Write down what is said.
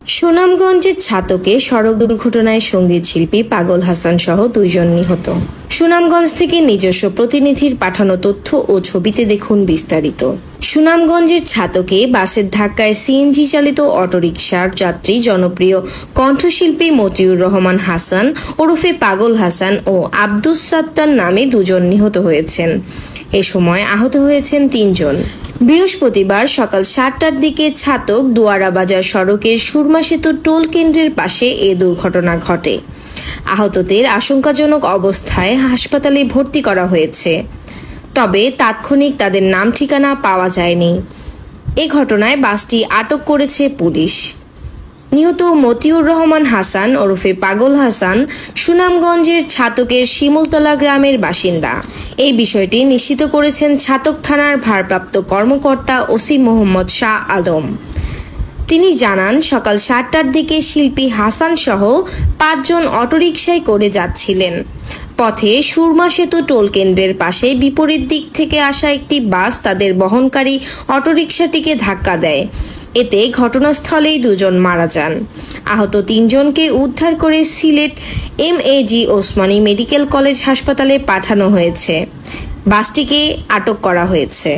সুনামগঞ্জের ছাতকে সড়ক দুর্ঘটনায় সঙ্গীত শিল্পী পাগল হাসান সহ 2 জন নিহত। সুনামগঞ্জ থেকে নিজস্ব প্রতিনিধির পাঠানো তথ্য ও ছবিতে দেখুন বিস্তারিত। সুনামগঞ্জের ছাতকে বাসের ধাক্কায় সিএনজি চালিত অটোরিকশার যাত্রী জনপ্রিয় কণ্ঠশিল্পী মতিউর রহমান হাসান ওরফে পাগল হাসান ও আব্দুস সাত্তার নামে 2 জন নিহত হয়েছেন। এ সময় আহত হয়েছেন 3 জন। বৃহস্পতিবার সকাল 7টার দিকে ছাতক দুয়ারা বাজার সড়কের সুরমা সেতু টোল কেন্দ্রের পাশে এ দুর্ঘটনা ঘটে। আহতদের আশঙ্কাজনক অবস্থায় হাসপাতালে ভর্তি করা হয়েছে, তবে তাৎক্ষণিক তাদের নাম ঠিকানা পাওয়া যায়নি। এ ঘটনায় বাসটি আটক করেছে পুলিশ। নিহত মতিউর রহমান হাসান ওরফে পাগল হাসান সুনামগঞ্জের ছাতকের শিমুলতলা গ্রামের বাসিন্দা। এই বিষয়টি নিশ্চিত করেছেন ছাতক থানার ভারপ্রাপ্ত কর্মকর্তা ওসি মোহাম্মদ শাহ আলম। তিনি জানান, সকাল 7টার দিকে শিল্পী হাসান সহ 5 জন অটোরিকশায় করে যাচ্ছিলেন। পথে সুরমা সেতু টোল কেন্দ্রের পাশে বিপরীত দিক থেকে আসা একটি বাস তাদের বহনকারী অটোরিকশাটিকে ধাক্কা দেয়। এতে ঘটনাস্থলেই 2 জন মারা যান। আহত 3 জনকে উদ্ধার করে Sylhet MAG Osmani medical college হাসপাতালে পাঠানো হয়েছে। বাসটিকে আটক করা হয়েছে।